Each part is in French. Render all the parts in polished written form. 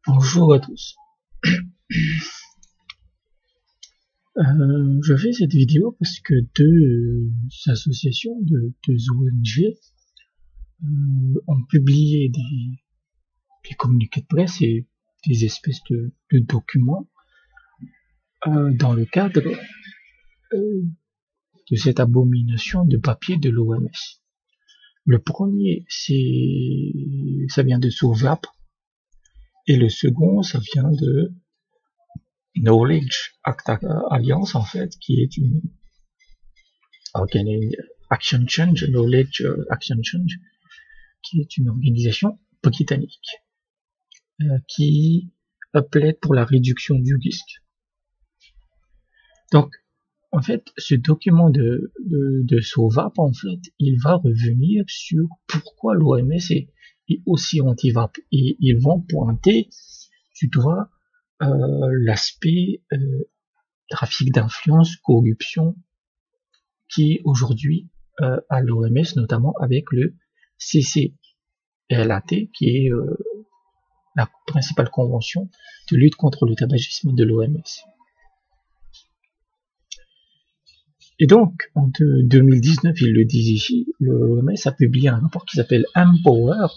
Bonjour à tous. Je fais cette vidéo parce que deux associations, deux ONG ont publié des communiqués de presse et des espèces de documents dans le cadre euh, de cette abomination de papier de l'OMS. Le premier, ça vient de SOVAP et le second, ça vient de Knowledge Alliance en fait, qui est une Action Change, Knowledge Action Change, qui est une organisation britannique qui plaide pour la réduction du risque. Donc, en fait, ce document de SOVAP, en fait, il va revenir sur pourquoi l'OMS est aussi anti-VAP. Et ils vont pointer du doigt l'aspect trafic d'influence, corruption, qui est aujourd'hui à l'OMS, notamment avec le CCLAT, qui est la principale convention de lutte contre le tabagisme de l'OMS. Et donc, en 2019, ils le disent ici, l'OMS a publié un rapport qui s'appelle Empower,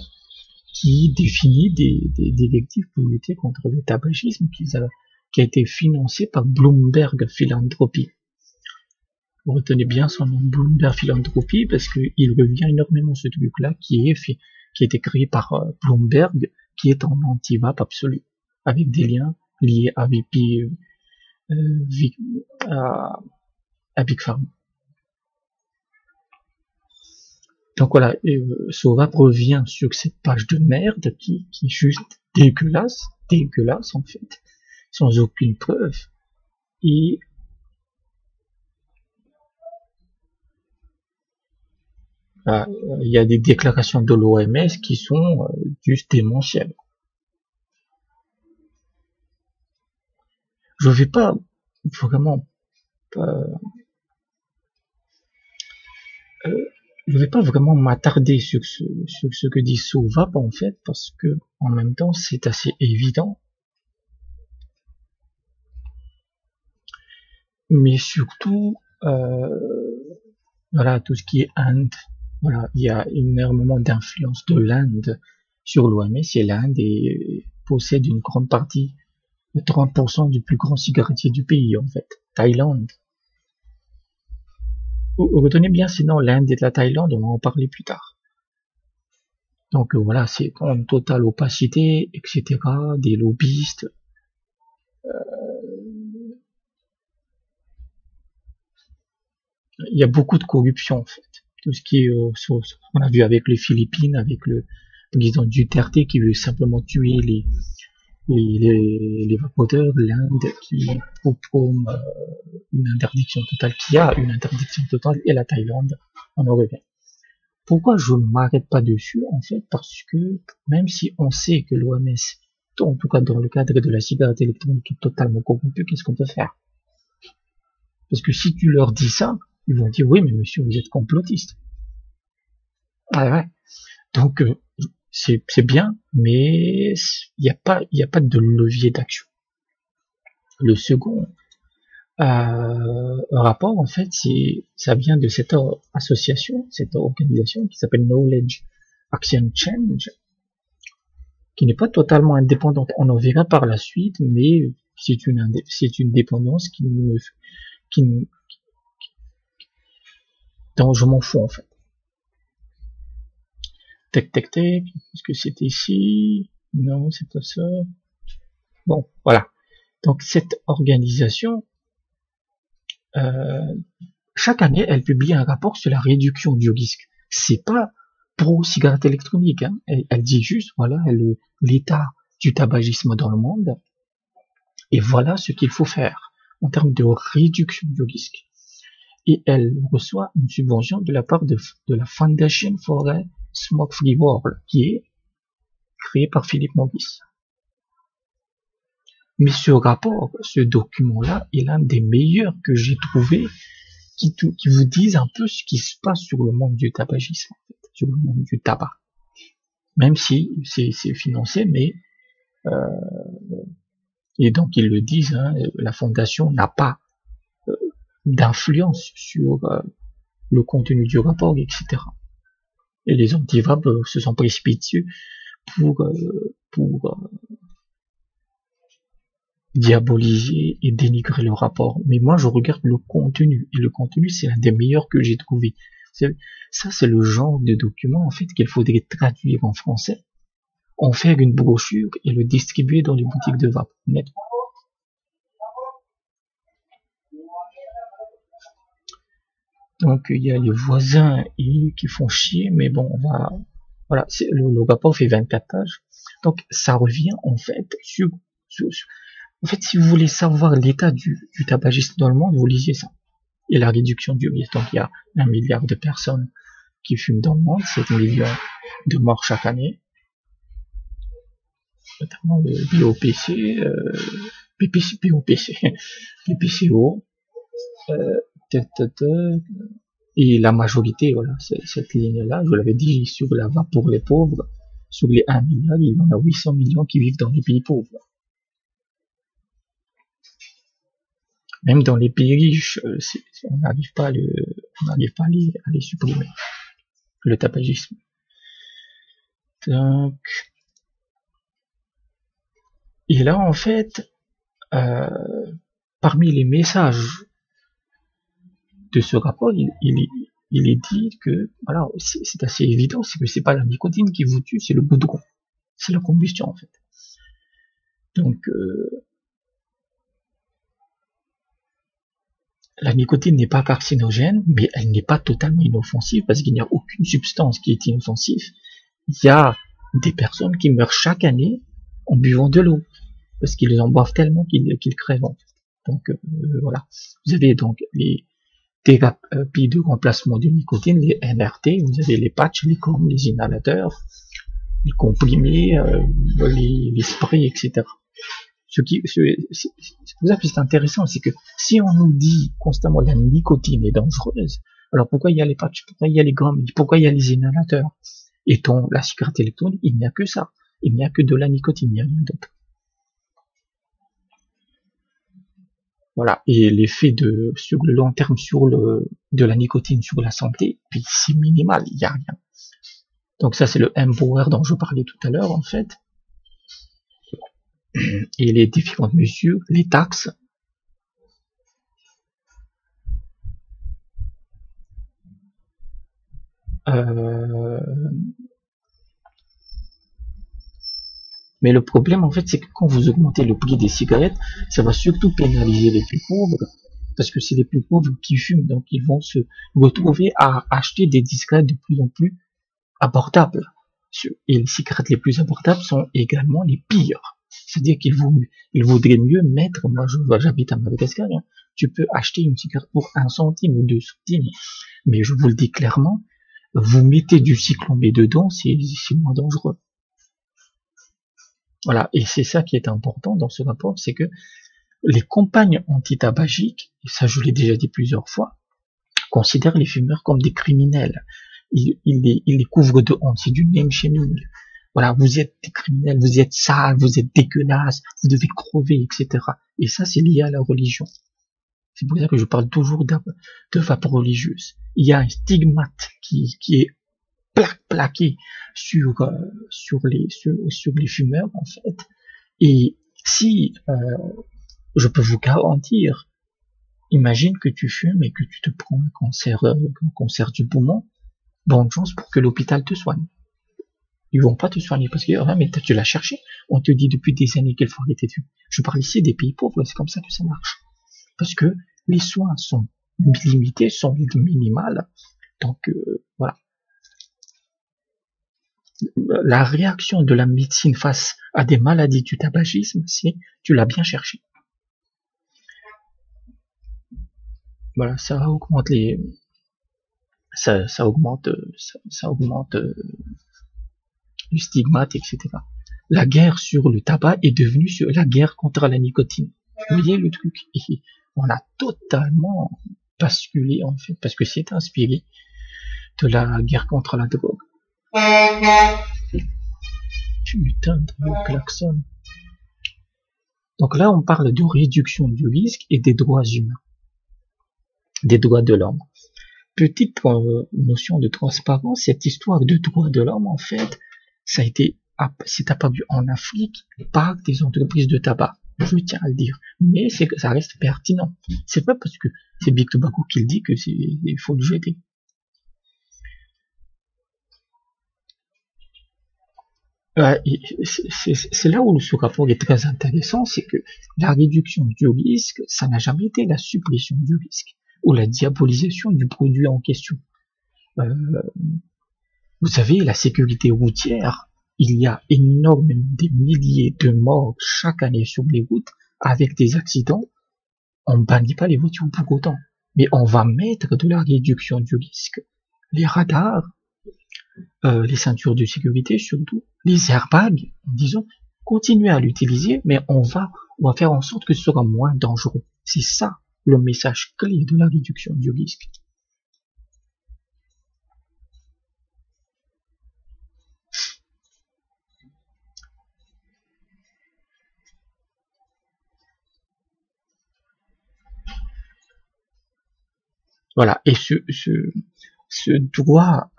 qui définit des directives pour lutter contre le tabagisme, qui a été financé par Bloomberg Philanthropy. Vous retenez bien son nom, Bloomberg Philanthropy, parce qu'il revient énormément ce truc-là, qui a été créé par Bloomberg, qui est en anti-VAP absolu, avec des liens liés à à Big Pharma. Donc voilà, SOVAP revient sur cette page de merde qui est juste dégueulasse en fait, sans aucune preuve. Et il y a des déclarations de l'OMS qui sont juste démentielles. Je vais pas vraiment je vais pas vraiment m'attarder sur ce que dit SOVAP en fait, parce que en même temps c'est assez évident. Mais surtout, voilà, tout ce qui est Inde, voilà, il y a énormément d'influence de l'Inde sur l'OMS et l'Inde possède une grande partie, 30% du plus grand cigarettier du pays en fait, Thaïlande. Retenez bien, sinon l'Inde et la Thaïlande, on va en parler plus tard. Donc voilà, c'est en totale opacité, etc., des lobbyistes. Il y a beaucoup de corruption en fait. Tout ce qui est, on a vu avec les Philippines, avec le président Duterte qui veut simplement tuer les vapoteurs, l'Inde qui prône une interdiction totale, qui a une interdiction totale, et la Thaïlande, on en revient. Pourquoi je ne m'arrête pas dessus en fait? Parce que même si on sait que l'OMS, en tout cas dans le cadre de la cigarette électronique, est totalement corrompue, qu'est-ce qu'on peut faire? Parce que si tu leur dis ça, ils vont dire oui mais monsieur vous êtes complotiste. Ah ouais. Donc c'est bien, mais il n'y a pas de levier d'action. Le second rapport en fait, ça vient de cette association, cette organisation qui s'appelle Knowledge Action Change, qui n'est pas totalement indépendante. On en verra par la suite, mais c'est une dépendance dont je m'en fous en fait. Tac, est-ce que c'était ici? Non, c'est pas ça. Bon, voilà. Donc cette organisation, chaque année, elle publie un rapport sur la réduction du risque. C'est pas pro cigarette électronique, hein. Elle dit juste, voilà, l'état du tabagisme dans le monde, et voilà ce qu'il faut faire en termes de réduction du risque. Et elle reçoit une subvention de la part de la Foundation for a Smoke Free World, qui est créée par Philip Morris. Mais ce rapport, ce document-là, est l'un des meilleurs que j'ai trouvé, qui vous disent un peu ce qui se passe sur le monde du tabagisme, en fait, sur le monde du tabac. Même si c'est financé, mais Et donc ils le disent, hein, la fondation n'a pas d'influence sur le contenu du rapport, etc. Et les antivapes se sont précipités pour diaboliser et dénigrer le rapport. Mais moi, je regarde le contenu, et le contenu, c'est l'un des meilleurs que j'ai trouvé. Ça, c'est le genre de document, en fait, qu'il faudrait traduire en français, en faire une brochure et le distribuer dans les boutiques de vape. Honnêtement. Donc, il y a les voisins qui font chier, mais bon, voilà, le rapport fait 24 pages. Donc, ça revient, en fait, en fait, si vous voulez savoir l'état du tabagisme dans le monde, vous lisez ça. Et la réduction du risque. Donc, il y a 1 milliard de personnes qui fument dans le monde, 7 millions de morts chaque année, notamment le BOPC, PPCO, et la majorité, voilà, cette ligne-là, je l'avais dit, sur la vape pour les pauvres, sur les 1 milliard, il y en a 800 millions qui vivent dans les pays pauvres. Même dans les pays riches, on n'arrive pas à les supprimer, le tabagisme. Donc, et là, en fait, parmi les messages de ce rapport, il est dit que, voilà, c'est assez évident, c'est que c'est pas la nicotine qui vous tue, c'est le goudron. C'est la combustion, en fait. Donc, la nicotine n'est pas carcinogène, mais elle n'est pas totalement inoffensive parce qu'il n'y a aucune substance qui est inoffensive. Il y a des personnes qui meurent chaque année en buvant de l'eau parce qu'ils en boivent tellement qu'ils crèvent. En fait. Donc voilà. Vous avez donc les thérapies de remplacement de nicotine, les NRT, vous avez les patchs, les cornes, les inhalateurs, les comprimés, les sprays, etc. C'est pour ça que c'est intéressant, c'est que si on nous dit constamment la nicotine est dangereuse, alors pourquoi il y a les patchs, pourquoi il y a les gommes, pourquoi il y a les inhalateurs? Et la cigarette électronique, il n'y a que ça. Il n'y a que de la nicotine, il n'y a rien d'autre. Voilà. Et l'effet sur le long terme de la nicotine sur la santé, puis c'est minimal, il n'y a rien. Donc ça, c'est le M-Power dont je parlais tout à l'heure, en fait. Et les différentes mesures, les taxes. Mais le problème, en fait, c'est que quand vous augmentez le prix des cigarettes, ça va surtout pénaliser les plus pauvres, parce que c'est les plus pauvres qui fument, donc ils vont se retrouver à acheter des cigarettes de plus en plus abordables. Et les cigarettes les plus abordables sont également les pires. C'est-à-dire qu'il vaudrait mieux mettre, moi j'habite à Madagascar, hein, tu peux acheter une cigarette pour 1 centime ou 2 centimes, mais je vous le dis clairement, vous mettez du cyclone B dedans, c'est moins dangereux. Voilà, et c'est ça qui est important dans ce rapport, c'est que les campagnes antitabagiques, et ça je l'ai déjà dit plusieurs fois, considèrent les fumeurs comme des criminels. Ils les couvrent de honte, c'est du name shaming. Voilà, vous êtes des criminels, vous êtes sales, vous êtes dégueulasses, vous devez crever, etc. Et ça, c'est lié à la religion. C'est pour ça que je parle toujours de vape religieuse. Il y a un stigmate qui est plaqué sur les fumeurs, en fait. Et si, je peux vous garantir, imagine que tu fumes et que tu te prends un cancer du poumon, bonne chance pour que l'hôpital te soigne. Ils vont pas te soigner parce que mais tu l'as cherché. On te dit depuis des années qu'il faut arrêter de fumer. Je parle ici des pays pauvres, c'est comme ça que ça marche. Parce que les soins sont limités, sont minimales. Donc voilà. La réaction de la médecine face à des maladies du tabagisme, c'est tu l'as bien cherché. Voilà, ça augmente le stigmate, etc. La guerre sur le tabac est devenue la guerre contre la nicotine. Vous voyez le truc? Et on a totalement basculé, en fait, parce que c'est inspiré de la guerre contre la drogue. Putain de klaxon. Donc là, on parle de réduction du risque et des droits humains, des droits de l'homme. Petite notion de transparence, cette histoire de droits de l'homme, en fait, c'est apparu en Afrique par des entreprises de tabac. Je tiens à le dire. Mais ça reste pertinent. C'est pas parce que c'est Big Tobacco qui le dit que il faut le jeter. C'est là où ce rapport est très intéressant, c'est que la réduction du risque, ça n'a jamais été la suppression du risque ou la diabolisation du produit en question. Vous savez, la sécurité routière, il y a énormément des milliers de morts chaque année sur les routes avec des accidents. On ne bannit pas les voitures pour autant, mais on va mettre de la réduction du risque, les radars, les ceintures de sécurité surtout, les airbags, en disant continuez à l'utiliser, mais on va faire en sorte que ce sera moins dangereux. C'est ça le message clé de la réduction du risque. Voilà, et ce droit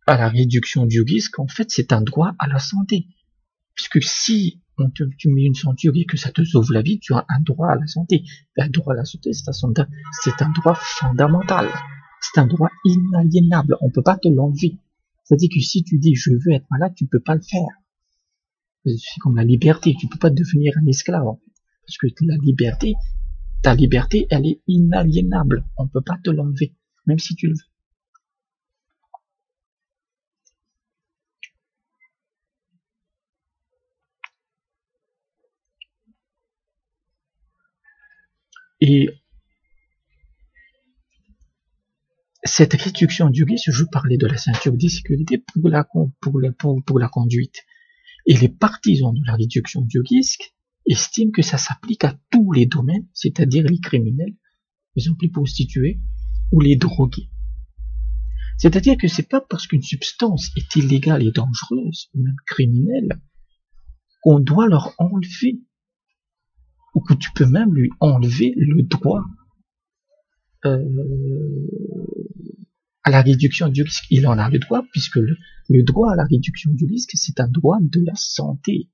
à la réduction du risque, en fait, c'est un droit à la santé. Puisque si tu mets une ceinture et que ça te sauve la vie, tu as un droit à la santé. Un droit à la santé, c'est un droit fondamental. C'est un droit inaliénable. On peut pas te l'enlever. C'est-à-dire que si tu dis je veux être malade, tu peux pas le faire. C'est comme la liberté. Tu peux pas devenir un esclave, en fait. Parce que ta liberté, elle est inaliénable. On peut pas te l'enlever, même si tu le veux. Et cette réduction du risque, je parlais de la ceinture de sécurité pour la conduite. Et les partisans de la réduction du risque estiment que ça s'applique à tous les domaines, c'est-à-dire les criminels, les emplois prostituées ou les drogués. C'est-à-dire que c'est pas parce qu'une substance est illégale et dangereuse, ou même criminelle, qu'on doit leur enlever, ou que tu peux même lui enlever le droit à la réduction du risque. Il en a le droit, puisque le droit à la réduction du risque, c'est un droit de la santé.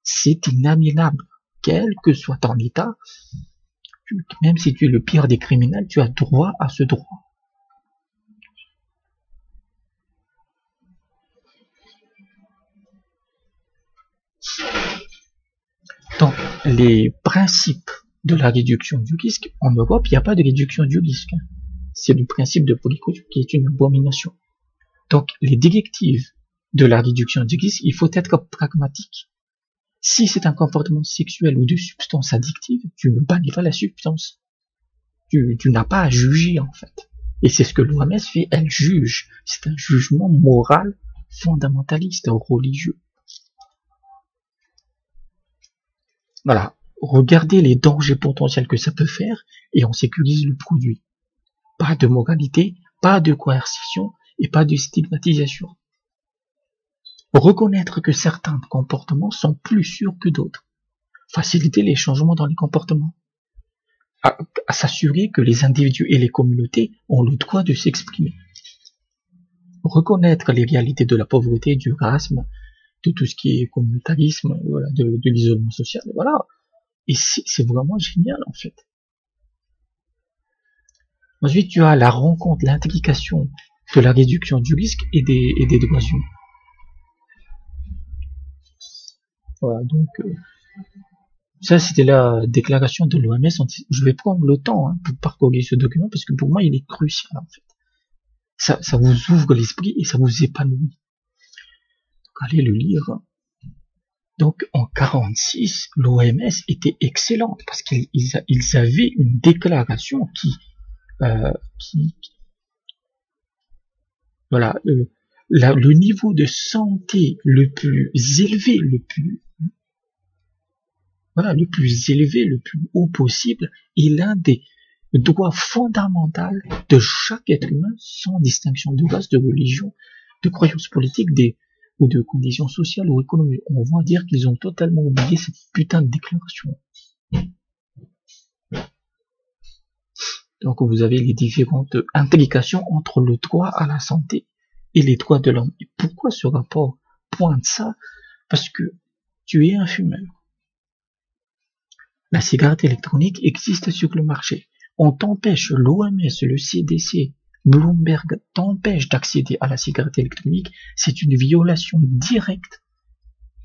C'est inaliénable. Quel que soit ton état, même si tu es le pire des criminels, tu as droit à ce droit. Donc, les principes de la réduction du risque, en Europe, il n'y a pas de réduction du risque. C'est le principe de précaution qui est une abomination. Donc, les directives de la réduction du risque, il faut être pragmatique. Si c'est un comportement sexuel ou de substance addictive, tu ne bannis pas la substance. Tu n'as pas à juger, en fait. Et c'est ce que l'OMS fait, elle juge. C'est un jugement moral, fondamentaliste, religieux. Voilà. Regardez les dangers potentiels que ça peut faire et on sécurise le produit. Pas de moralité, pas de coercition et pas de stigmatisation. Reconnaître que certains comportements sont plus sûrs que d'autres. Faciliter les changements dans les comportements. À s'assurer que les individus et les communautés ont le droit de s'exprimer. Reconnaître les réalités de la pauvreté, du racisme, de tout ce qui est communautarisme, voilà, de l'isolement social, voilà. Et c'est vraiment génial, en fait. Ensuite, tu as la rencontre, l'implication de la réduction du risque et des droits humains. Voilà, donc ça c'était la déclaration de l'OMS. Je vais prendre le temps pour parcourir ce document parce que pour moi il est crucial en fait. Ça vous ouvre l'esprit et ça vous épanouit. Donc allez le lire. Donc en 46, l'OMS était excellente parce qu'ils avaient une déclaration voilà, le niveau de santé le plus élevé, le plus élevé, le plus haut possible, est l'un des droits fondamentaux de chaque être humain, sans distinction de race, de religion, de croyance politique, ou de conditions sociales ou économiques. On va dire qu'ils ont totalement oublié cette putain de déclaration. Donc vous avez les différentes implications entre le droit à la santé et les droits de l'homme. Et pourquoi ce rapport pointe ça? Parce que tu es un fumeur. La cigarette électronique existe sur le marché. On t'empêche, l'OMS, le CDC, Bloomberg t'empêche d'accéder à la cigarette électronique. C'est une violation directe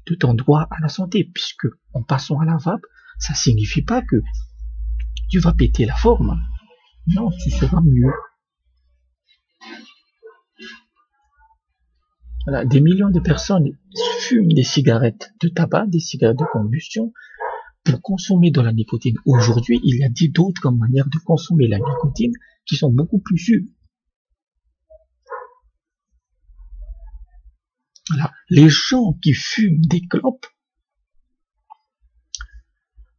de ton droit à la santé, puisque en passant à la vape, ça signifie pas que tu vas péter la forme. Non, tu seras mieux. Voilà, des millions de personnes fument des cigarettes de tabac, des cigarettes de combustion, pour consommer de la nicotine. Aujourd'hui, il y a d'autres manières de consommer la nicotine qui sont beaucoup plus sûres. Voilà. Les gens qui fument des clopes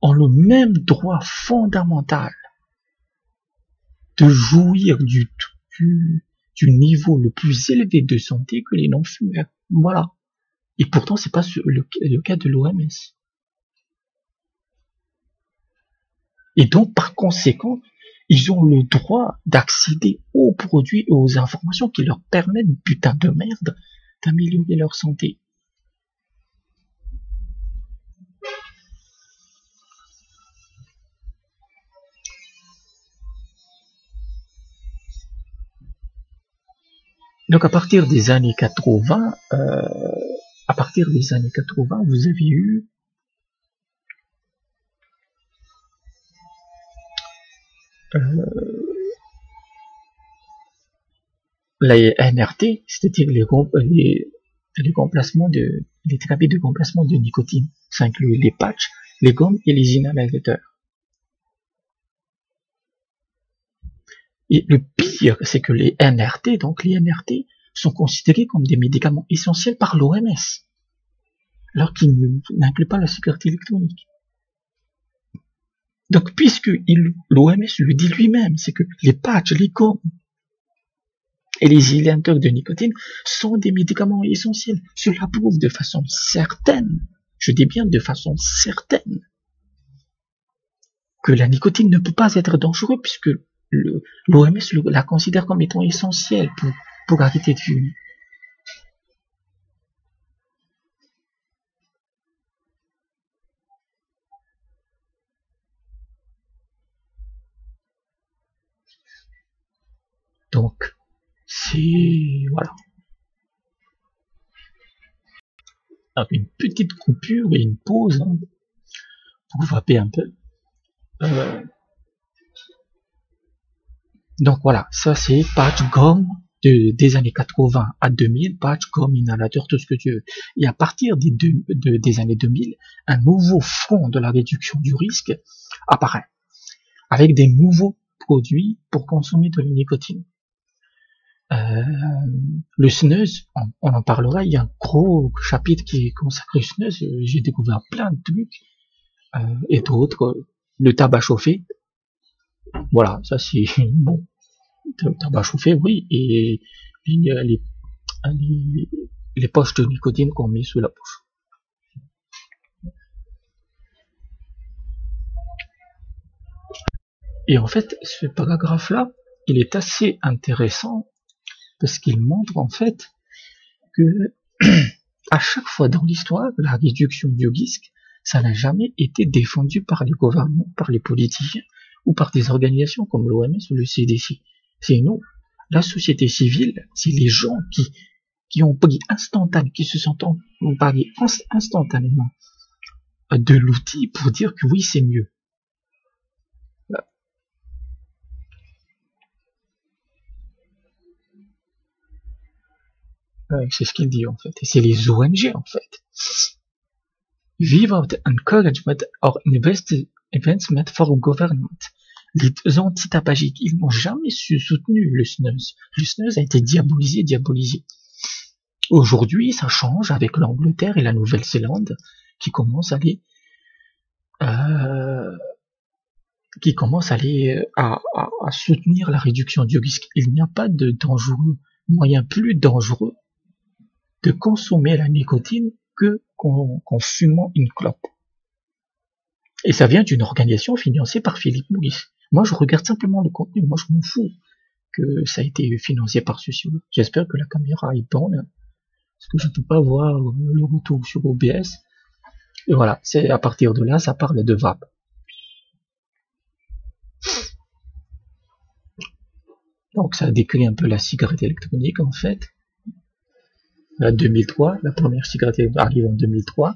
ont le même droit fondamental de jouir du niveau le plus élevé de santé que les non-fumeurs. Voilà. Et pourtant, c'est pas le cas de l'OMS. Et donc, par conséquent, ils ont le droit d'accéder aux produits et aux informations qui leur permettent, putain de merde, d'améliorer leur santé. Donc à partir des années 80, vous avez eu les NRT, c'est-à-dire les thérapies de remplacement de nicotine. Ça inclut les patchs, les gommes et les inhalateurs. Et le pire, c'est que les NRT, sont considérés comme des médicaments essentiels par l'OMS, alors qu'ils n'incluent pas la cigarette électronique. Donc, puisque l'OMS le dit lui-même, c'est que les patchs, les gommes et les inhalateurs de nicotine sont des médicaments essentiels. Cela prouve de façon certaine, je dis bien de façon certaine, que la nicotine ne peut pas être dangereuse, puisque l'OMS la considère comme étant essentielle pour arrêter de fumer. Donc, voilà. Donc, une petite coupure et une pause, hein, pour vaper un peu. Donc voilà, ça c'est patch, gomme, des années 80 à 2000, patch, gomme, inhalateur, tout ce que tu veux. Et à partir des années 2000, un nouveau front de la réduction du risque apparaît, avec des nouveaux produits pour consommer de la nicotine. Le snus, on en parlera, il y a un gros chapitre qui est consacré au snus, j'ai découvert plein de trucs, et d'autres, le tabac chauffé, voilà, ça c'est bon, tabac chauffé, oui, et les poches de nicotine qu'on met sous la bouche. Et en fait, ce paragraphe-là, il est assez intéressant, parce qu'il montre en fait que à chaque fois dans l'histoire, la réduction du risque, ça n'a jamais été défendu par les gouvernements, par les politiciens ou par des organisations comme l'OMS ou le CDC. C'est nous, la société civile, c'est les gens qui ont pris instantanément, qui se sont emparés instantanément de l'outil pour dire que oui, c'est mieux. C'est ce qu'il dit en fait. Et c'est les ONG en fait. Without encouragement or investment for government. Les antitabagiques, ils n'ont jamais soutenu le snus. Le snus a été diabolisé. Aujourd'hui, ça change avec l'Angleterre et la Nouvelle-Zélande qui commencent à soutenir la réduction du risque. Il n'y a pas de dangereux moyen plus dangereux de consommer la nicotine que qu'en fumant une clope. Et ça vient d'une organisation financée par Philip Morris. Moi, je regarde simplement le contenu. Moi, je m'en fous que ça a été financé par ceci. J'espère que la caméra est bonne, parce que je ne peux pas voir le retour sur OBS. Et voilà, c'est à partir de là, ça parle de vape. Donc, ça décrit un peu la cigarette électronique, en fait. La 2003, la première cigarette arrive en 2003.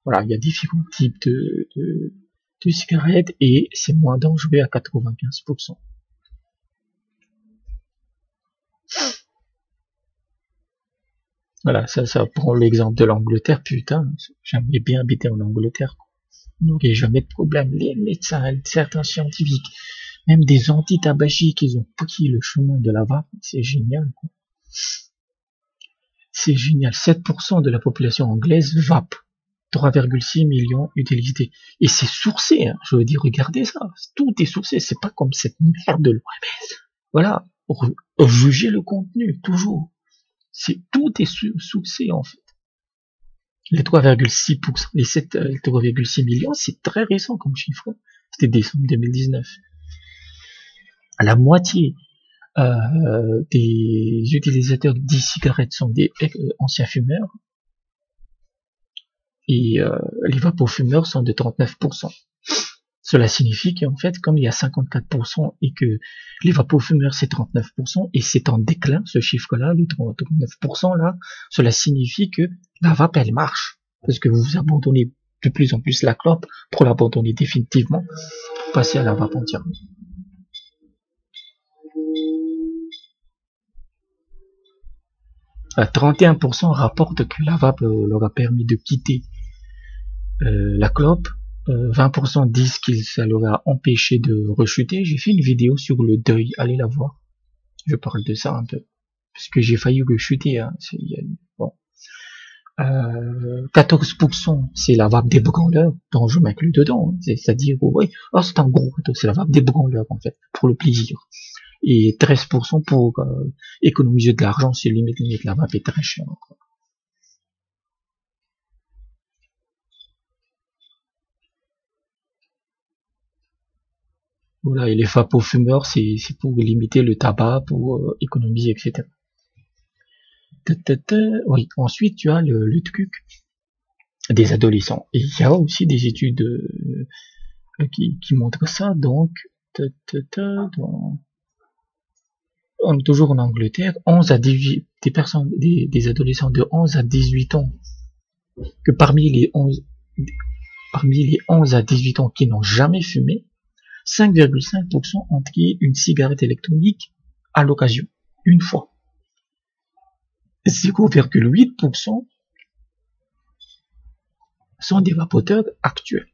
Voilà, il y a différents types de cigarettes et c'est moins dangereux à 95%. Voilà, ça prend l'exemple de l'Angleterre. Putain, j'aimerais bien habiter en Angleterre. On n'aurait jamais de problème. Les médecins, certains scientifiques, même des anti-tabagiques, ils ont pris le chemin de la vape. C'est génial, quoi. C'est génial. 7% de la population anglaise vape. 3,6 millions utilisés. Et c'est sourcé, hein. Je veux dire, regardez ça. Tout est sourcé. C'est pas comme cette merde de l'OMS. Voilà. Jugez le contenu, toujours. Tout est sourcé, en fait. Les 3,6%, les 3,6 millions, c'est très récent comme chiffre. C'était décembre 2019. La moitié des utilisateurs d'e-cigarettes sont des anciens fumeurs. Et les vapofumeurs sont de 39%. Cela signifie qu'en fait, comme il y a 54% et que les vapofumeurs c'est 39% et c'est en déclin ce chiffre-là, le 39% là, cela signifie que la vape elle marche parce que vous abandonnez de plus en plus la clope pour l'abandonner définitivement, pour passer à la vape entièrement. À 31% rapportent que la vape leur a permis de quitter la clope. 20% disent que ça leur a empêché de rechuter. J'ai fait une vidéo sur le deuil, allez la voir. Je parle de ça un peu. Parce que j'ai failli rechuter. Hein. Bon. 14% c'est la vape des branleurs, dont je m'inclus dedans. Hein. C'est-à-dire, oui, oh, c'est un gros, c'est la vape des branleurs en fait, pour le plaisir. Et 13% pour économiser de l'argent, c'est limite, la vape est très chère. Voilà, et les vapofumeurs, c'est pour limiter le tabac, pour économiser, etc. Oui, ensuite tu as le truc des adolescents. Et il y a aussi des études qui montrent ça, donc on est toujours en Angleterre, 11 à 18, des adolescents de 11 à 18 ans, que parmi les 11 à 18 ans qui n'ont jamais fumé, 5,5% ont pris une cigarette électronique à l'occasion, une fois. 0,8% sont des vapoteurs actuels.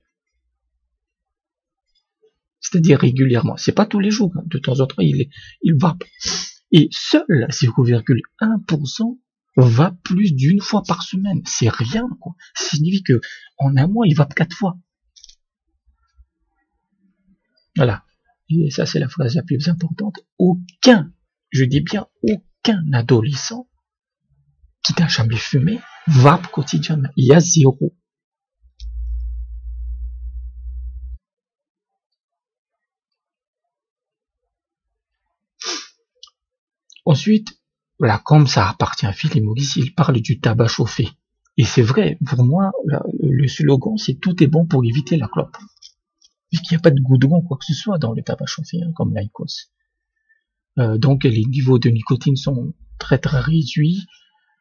C'est-à-dire régulièrement. C'est pas tous les jours. Hein. De temps en temps, il vape. Et seul 0,1% va plus d'une fois par semaine. C'est rien, quoi. Ça signifie que en un mois, il vape 4 fois. Voilà. Et ça, c'est la phrase la plus importante. Aucun, je dis bien aucun adolescent qui n'a jamais fumé vape quotidiennement. Il y a 0. Ensuite, voilà, comme ça appartient à Philip Morris, il parle du tabac chauffé. Et c'est vrai, pour moi, le slogan, c'est tout est bon pour éviter la clope. Puisqu'il n'y a pas de goudron, quoi que ce soit dans le tabac chauffé, hein, comme l'IQOS. Donc les niveaux de nicotine sont très très réduits,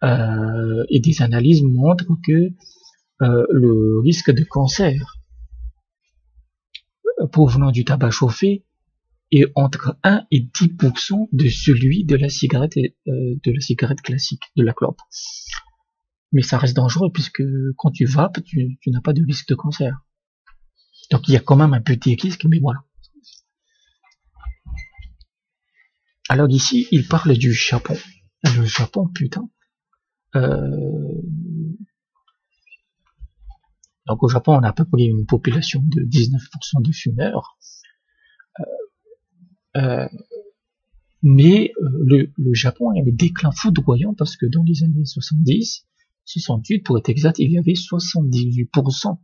et des analyses montrent que le risque de cancer provenant du tabac chauffé est entre 1 et 10% de celui de la cigarette classique, de la clope. Mais ça reste dangereux puisque quand tu vapes, tu n'as pas de risque de cancer. Donc il y a quand même un petit risque, mais voilà. Alors ici, il parle du Japon. Le Japon, putain. Donc au Japon, on a à peu près une population de 19% de fumeurs. Mais le Japon a eu un déclin foudroyant parce que dans les années 70, 68 pour être exact, il y avait 78%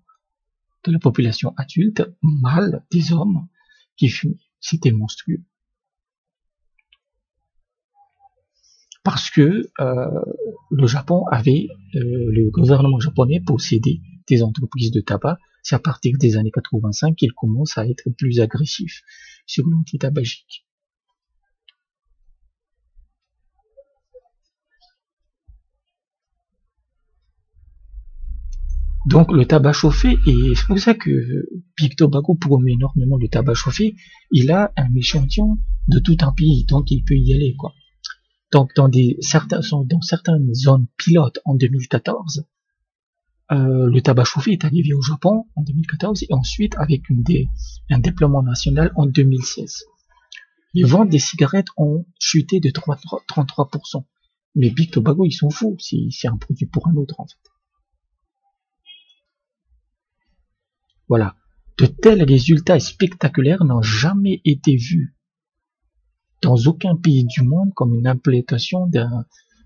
de la population adulte, mâle, des hommes, qui fumaient. C'était monstrueux. Parce que le Japon avait, le gouvernement japonais possédait des entreprises de tabac. C'est à partir des années 85 qu'il commence à être plus agressif sur l'anti-tabagique. Donc le tabac chauffé, et c'est pour ça que Big Tobacco promet énormément le tabac chauffé, il a un échantillon de tout un pays, donc il peut y aller, quoi. Donc dans certaines zones pilotes en 2014, le tabac chauffé est arrivé au Japon en 2014 et ensuite avec un déploiement national en 2016. Les ventes des cigarettes ont chuté de 33%. Mais Big Tobacco, ils sont fous, c'est un produit pour un autre en fait. Voilà. De tels résultats spectaculaires n'ont jamais été vus dans aucun pays du monde comme une implémentation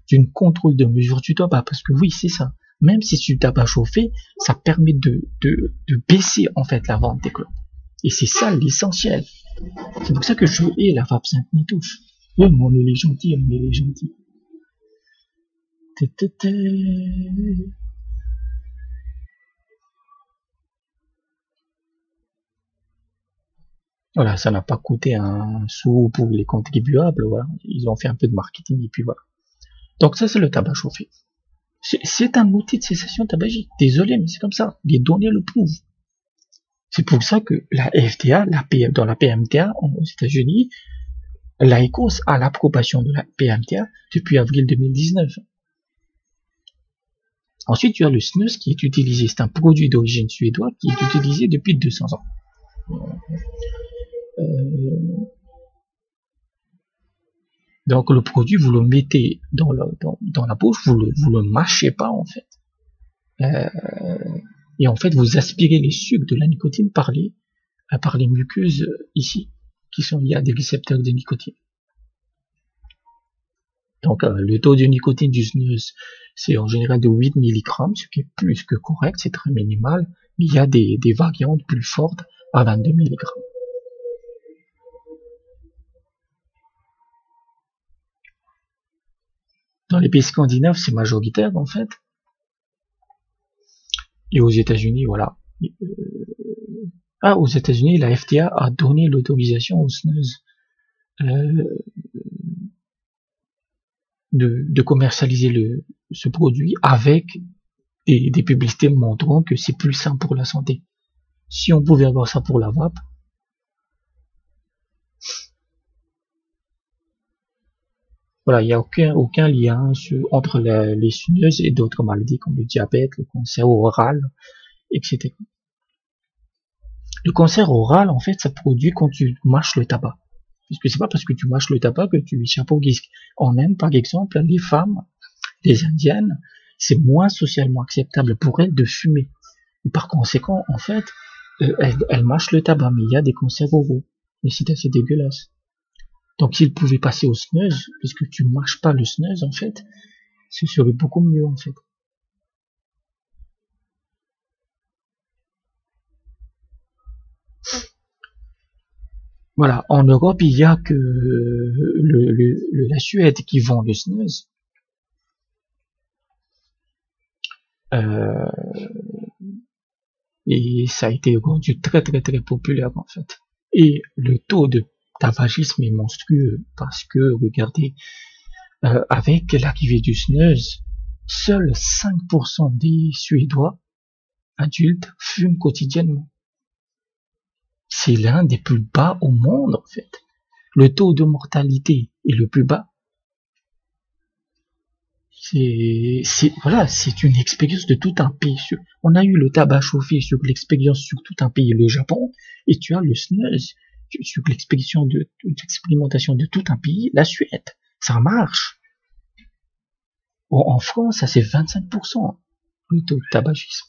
d'une contrôle de mesure du tabac. Parce que oui, c'est ça. Même si c'est du tabac chauffé, ça permet de baisser en fait la vente des clopes. Et c'est ça l'essentiel. C'est pour ça que je hais la vape 5 nitouche. Oui, mais on est les gentils, on est les gentils. Voilà, ça n'a pas coûté un sou pour les contribuables, voilà. Ils ont fait un peu de marketing et puis voilà. Donc ça, c'est le tabac chauffé. C'est un outil de cessation tabagique. Désolé, mais c'est comme ça. Les données le prouvent. C'est pour ça que la FDA, dans la PMTA aux États-Unis, l'IQOS a l'approbation de la PMTA depuis avril 2019. Ensuite, tu as le snus qui est utilisé. C'est un produit d'origine suédoise qui est utilisé depuis 200 ans. Donc le produit, vous le mettez dans la bouche, vous le mâchez pas en fait. Et en fait, vous aspirez les sucres de la nicotine par les muqueuses ici, qui sont liées à des récepteurs de nicotine. Donc le taux de nicotine du snus, c'est en général de 8 mg, ce qui est plus que correct, c'est très minimal, mais il y a des variantes plus fortes à 22 mg. Dans les pays scandinaves, c'est majoritaire en fait. Et aux États-Unis, voilà. Aux États-Unis, la FDA a donné l'autorisation au snus de commercialiser ce produit avec des publicités montrant que c'est plus sain pour la santé. Si on pouvait avoir ça pour la vape, voilà, il n'y a aucun lien entre les snus et d'autres maladies comme le diabète, le cancer oral, etc. Le cancer oral, en fait, ça produit quand tu mâches le tabac. Parce que c'est pas parce que tu mâches le tabac que tu échappes au risque. En Inde, par exemple, les femmes, les indiennes, c'est moins socialement acceptable pour elles de fumer. Et par conséquent, en fait, elles mâchent le tabac, mais il y a des cancers oraux. Et c'est assez dégueulasse. Donc s'ils pouvaient passer au snus, puisque tu mâches pas le snus, en fait, ce serait beaucoup mieux, en fait. Voilà, en Europe, il y a que la Suède qui vend le snus. Et ça a été rendu très très très populaire en fait. Et le taux de tabagisme est monstrueux parce que, regardez, avec l'arrivée du snus, seuls 5% des Suédois adultes fument quotidiennement. C'est l'un des plus bas au monde en fait. Le taux de mortalité est le plus bas. C'est une expérience de tout un pays. On a eu le tabac chauffé sur l'expérience sur tout un pays, le Japon, et tu as le snus sur l'expérimentation de tout un pays, la Suède. Ça marche. En France, ça c'est 25% le taux de tabagisme.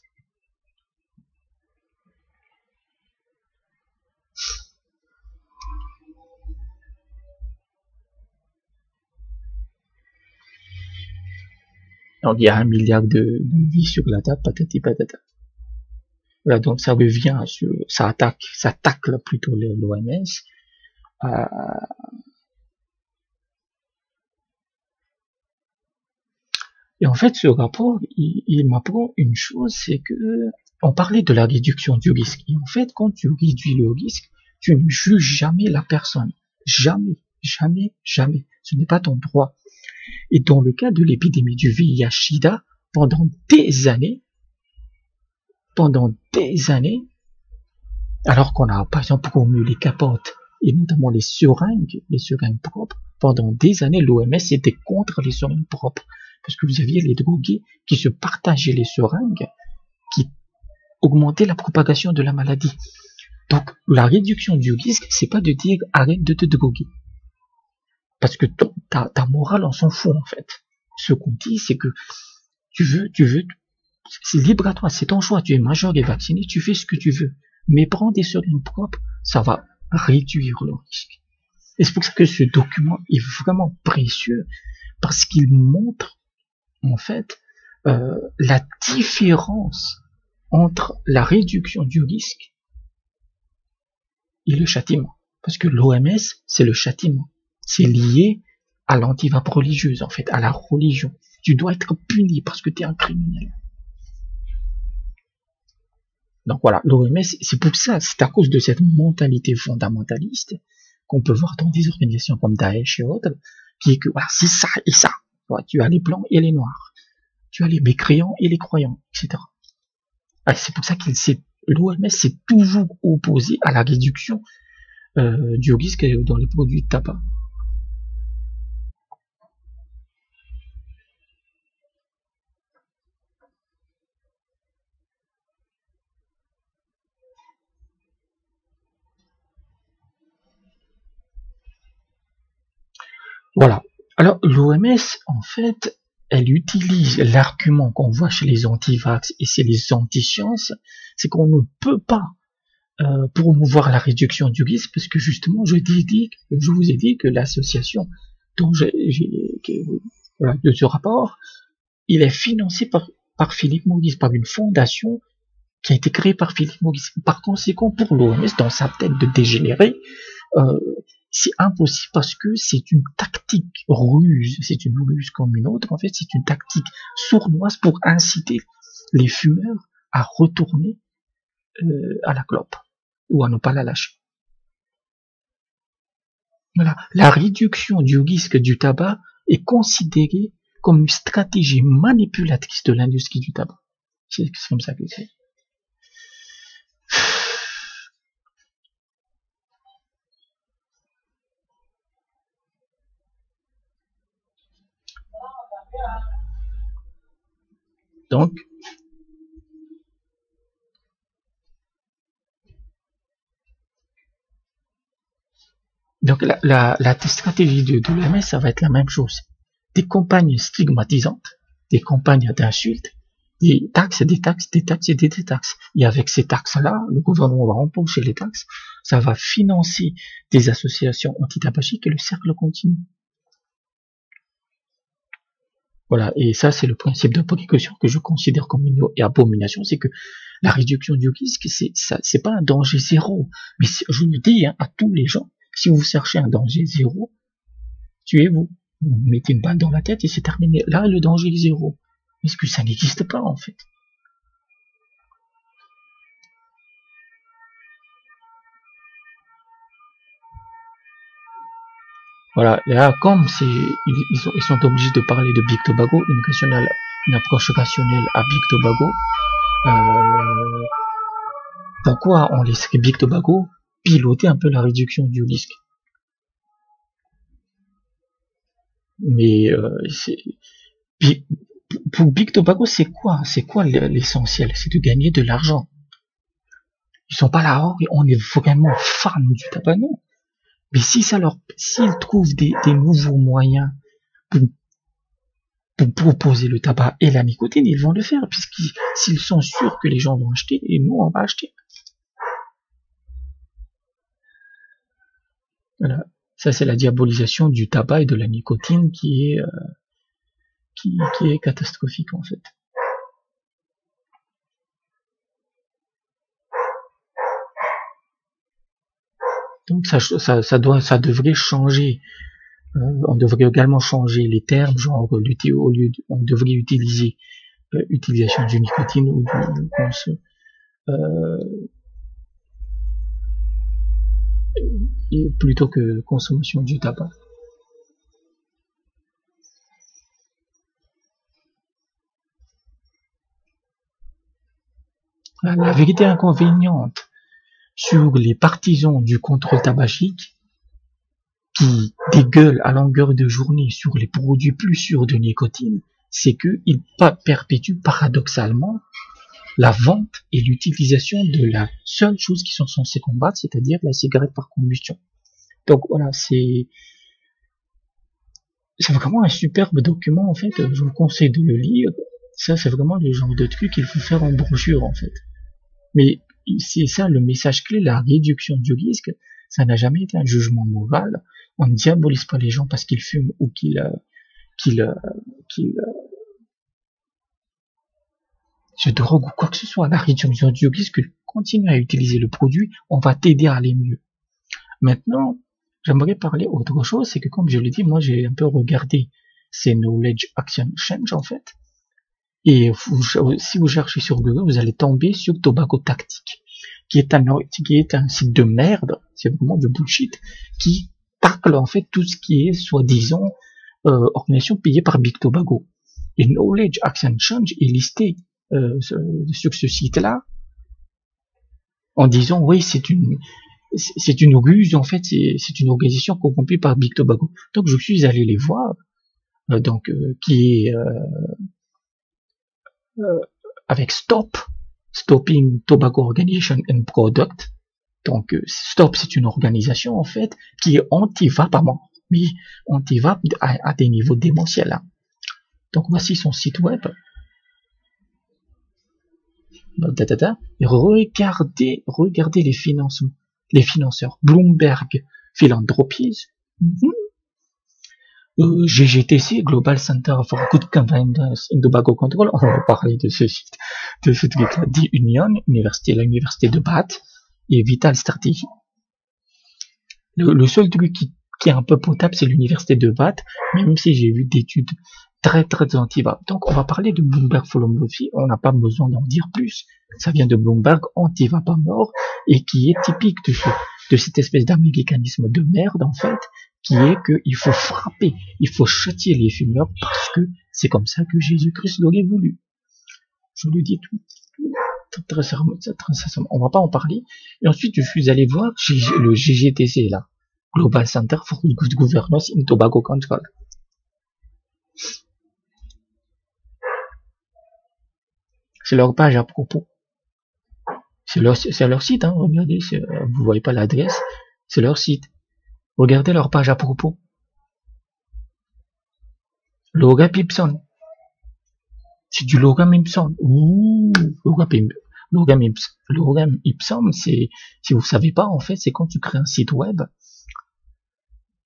Donc il y a 1 milliard de vies sur la table, patati patata. Voilà, donc ça revient sur, ça tacle plutôt l'OMS. Et en fait, ce rapport, il m'apprend une chose, c'est que on parlait de la réduction du risque. Et en fait, quand tu réduis le risque, tu ne juges jamais la personne. Jamais, jamais, jamais. Ce n'est pas ton droit. Et dans le cas de l'épidémie du VIH-Sida, pendant des années, alors qu'on a, par exemple, promu les capotes, et notamment les seringues propres, pendant des années, l'OMS était contre les seringues propres. Parce que vous aviez les drogués qui se partageaient les seringues, qui augmentaient la propagation de la maladie. Donc, la réduction du risque, c'est pas de dire arrête de te droguer. Parce que ta morale, on s'en fout, en fait. Ce qu'on dit, c'est que tu veux, c'est libre à toi, c'est ton choix, tu es majeur et vacciné, tu fais ce que tu veux. Mais prends des seringues propres, ça va réduire le risque. Et c'est pour ça que ce document est vraiment précieux, parce qu'il montre, en fait, la différence entre la réduction du risque et le châtiment. Parce que l'OMS, c'est le châtiment. C'est lié à l'antivape religieuse, en fait, à la religion. Tu dois être puni parce que tu es un criminel. Donc voilà, l'OMS, c'est pour ça, c'est à cause de cette mentalité fondamentaliste qu'on peut voir dans des organisations comme Daesh et autres, qui est que voilà, c'est ça et ça. Voilà, tu as les blancs et les noirs. Tu as les mécréants et les croyants, etc. C'est pour ça que l'OMS s'est toujours opposé à la réduction du risque dans les produits de tabac. Voilà. Alors l'OMS, en fait, elle utilise l'argument qu'on voit chez les anti-vax et chez les anti-sciences, c'est qu'on ne peut pas promouvoir la réduction du risque parce que justement, je vous ai dit que l'association dont voilà, de ce rapport, il est financé par Philip Morris, par une fondation qui a été créée par Philip Morris. Par conséquent, pour l'OMS, dans sa tête de dégénéré, c'est impossible parce que c'est une tactique ruse, c'est une ruse comme une autre, en fait, c'est une tactique sournoise pour inciter les fumeurs à retourner à la clope ou à ne pas la lâcher. Voilà. La réduction du risque du tabac est considérée comme une stratégie manipulatrice de l'industrie du tabac. C'est comme ça que c'est. Donc la stratégie de l'OMS, ça va être la même chose. Des campagnes stigmatisantes, des campagnes d'insultes, des taxes, des taxes, des taxes et des taxes. Et avec ces taxes-là, le gouvernement va rembourser les taxes, ça va financer des associations antitabagiques et le cercle continue. Voilà, et ça c'est le principe de précaution que je considère comme une abomination, c'est que la réduction du risque, c'est pas un danger zéro. Mais je le dis à tous les gens, si vous cherchez un danger zéro, tuez-vous. Vous mettez une balle dans la tête et c'est terminé. Là, le danger est zéro. Est-ce que ça n'existe pas en fait? Voilà, là, comme ils sont obligés de parler de Big Tobago, une approche rationnelle à Big Tobago, pourquoi on laisserait Big Tobago piloter un peu la réduction du risque? Mais pour Big Tobago, c'est quoi l'essentiel? C'est de gagner de l'argent. Ils sont pas là, oh, on est vraiment fans du tabac, non. Mais s'ils trouvent des nouveaux moyens pour proposer le tabac et la nicotine, ils vont le faire, s'ils sont sûrs que les gens vont acheter, et nous, on va acheter. Voilà. Ça, c'est la diabolisation du tabac et de la nicotine qui qui est catastrophique en fait. Donc ça devrait changer. On devrait également changer les termes, genre on devrait utiliser utilisation du nicotine ou plutôt que consommation du tabac. La vérité inconvéniente sur les partisans du contrôle tabagique qui dégueulent à longueur de journée sur les produits plus sûrs de nicotine, c'est qu'ils perpétuent paradoxalement la vente et l'utilisation de la seule chose qu'ils sont censés combattre, c'est-à-dire la cigarette par combustion. Donc voilà, c'est vraiment un superbe document en fait, je vous conseille de le lire. Ça c'est vraiment le genre de truc qu'il faut faire en brochure en fait. Mais c'est ça le message clé, la réduction du risque, ça n'a jamais été un jugement moral. On ne diabolise pas les gens parce qu'ils fument ou qu'ils se drogue ou quoi que ce soit. La réduction du risque, continue à utiliser le produit, on va t'aider à aller mieux. Maintenant, j'aimerais parler autre chose, c'est que comme je l'ai dit, moi j'ai un peu regardé ces Knowledge Action Change en fait. Et si vous cherchez sur Google, vous allez tomber sur Tobacco Tactic, qui est un site de merde, c'est vraiment du bullshit, qui tacle en fait tout ce qui est soi-disant organisation payée par Big Tobacco. Et Knowledge Action Change est listé sur ce site-là en disant oui c'est une ruse en fait, c'est une organisation corrompue par Big Tobacco. Donc je suis allé les voir, qui est avec Stopping Tobacco Organization and Product. Donc Stop c'est une organisation en fait qui est anti-vape à mort, mais anti-vape à des niveaux démentiels. Hein. Donc voici son site web. Et regardez les financeurs. Bloomberg Philanthropies, GGTC, Global Center for Good Governance in Tobacco Control, on va parler de ce site, de ce truc-là, D-Union, l'université de Bath, et Vital Strategy. Le seul truc qui est un peu potable, c'est l'université de Bath, même si j'ai vu d'études très anti-vape. Donc on va parler de Bloomberg Philanthropy, on n'a pas besoin d'en dire plus. Ça vient de Bloomberg, anti-vape à mort, et qui est typique de cette espèce d'américanisme de merde en fait, qui est qu'il faut frapper, il faut châtier les fumeurs parce que c'est comme ça que Jésus-Christ l'aurait voulu. Je vous le dis très sincèrement, on va pas en parler. Et ensuite je suis allé voir le GGTC là, Global Center for Good Governance in Tobacco Control. C'est leur page à propos. C'est leur site, hein, regardez, vous voyez pas l'adresse, c'est leur site. Regardez leur page à propos. Lorem Ipsum. C'est du Lorem Ipsum. Ouh, Lorem Ipsum, c'est, si vous savez pas, en fait, c'est quand tu crées un site web.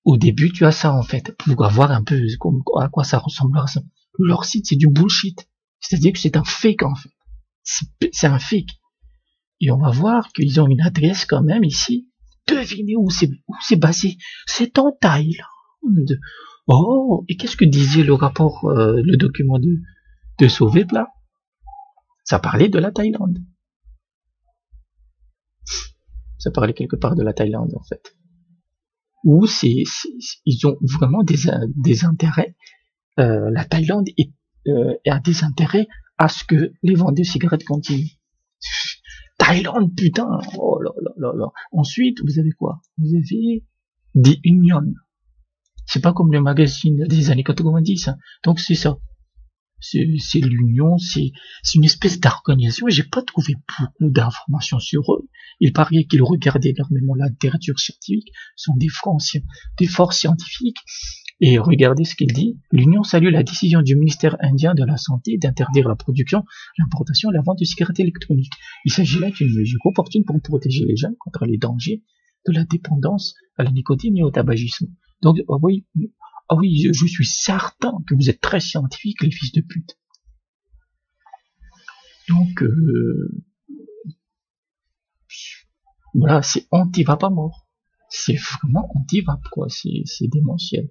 Au début, tu as ça, en fait, pour avoir un peu à quoi ça ressemble. Leur site, c'est du bullshit. C'est-à-dire que c'est un fake, en fait. C'est un fake. Et on va voir qu'ils ont une adresse quand même ici. Devinez où c'est basé. C'est en Thaïlande. Oh, et qu'est-ce que disait le rapport, le document de Sauvé là? Ça parlait de la Thaïlande. Ça parlait quelque part de la Thaïlande en fait. Où ils ont vraiment des intérêts. La Thaïlande a des intérêts à ce que les ventes de cigarettes continuent. Thaïlande, putain, oh là là là là. Ensuite, vous avez quoi? Vous avez des unions. C'est pas comme le magazine des années 90, hein. Donc c'est ça. C'est l'union, c'est une espèce d'organisation. J'ai pas trouvé beaucoup d'informations sur eux. Il paraît qu'ils regardaient énormément la littérature scientifique, sont des forces scientifiques. Et regardez ce qu'il dit. L'Union salue la décision du ministère indien de la Santé d'interdire la production, l'importation et la vente de cigarettes électroniques. Il s'agit là d'une mesure opportune pour protéger les jeunes contre les dangers de la dépendance à la nicotine et au tabagisme. Donc, oui, Ah oui, je suis certain que vous êtes très scientifiques, les fils de pute. Donc, voilà, c'est anti-vape à mort. C'est vraiment anti-vape, quoi. C'est démentiel.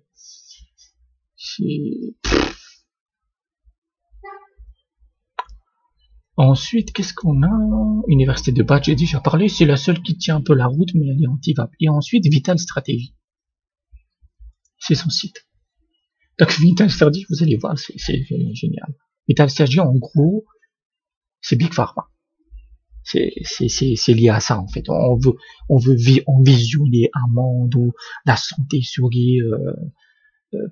Ensuite, qu'est-ce qu'on a? Université de Bâle, j'ai déjà parlé, c'est la seule qui tient un peu la route, mais elle est anti-vape. Et ensuite, Vital Stratégie. C'est son site. Donc, Vital Stratégie, vous allez voir, c'est génial. Vital Stratégie, en gros, c'est Big Pharma. C'est lié à ça, en fait. On veut visionner un monde où la santé sourit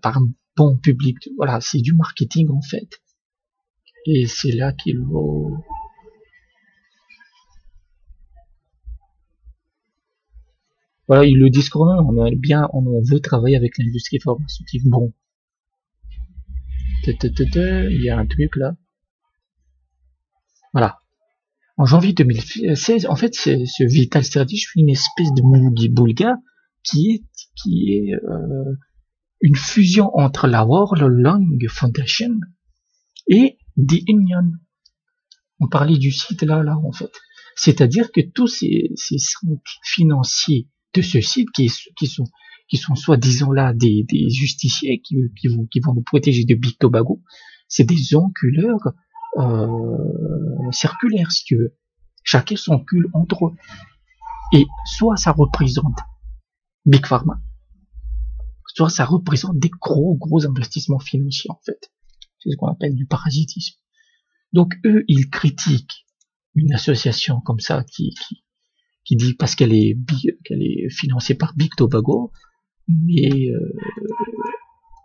par un bon public. Voilà, c'est du marketing, en fait. Et c'est là qu'il faut... Voilà, ils le disent quand même, on veut travailler avec l'industrie pharmaceutique. Bon. Il y a un truc là. Voilà. En janvier 2016, en fait, ce Vital Strategy, une espèce de Mugi Bulga qui est une fusion entre la World Lung Foundation et The Union. On parlait du site là, en fait. C'est-à-dire que tous ces centres financiers de ce site qui sont soi-disant là des justiciers qui vont nous protéger de Big Tobago, c'est des enculeurs circulaires, si tu veux. Chacun s'encule entre eux. Et soit ça représente Big Pharma, soit ça représente des gros investissements financiers, en fait. C'est ce qu'on appelle du parasitisme. Donc eux, ils critiquent une association comme ça qui dit parce qu'elle est financée par Big Tobago, mais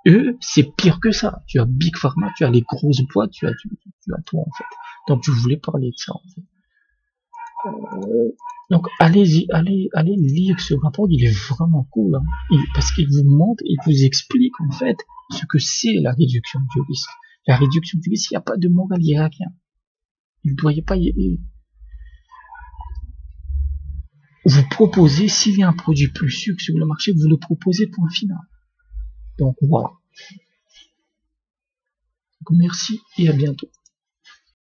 eux, c'est pire que ça. Tu as Big Pharma, tu as les grosses boîtes, tu as tout, en fait. Donc je voulais parler de ça, en fait. Donc allez lire ce rapport, il est vraiment cool, hein. Parce qu'il vous montre, il vous explique en fait ce que c'est la réduction du risque. La réduction du risque, il n'y a pas de morale irakien. Il ne doit pas y... Vous proposez, s'il y a un produit plus sûr sur le marché, vous le proposez point final. Donc voilà. Donc, merci et à bientôt.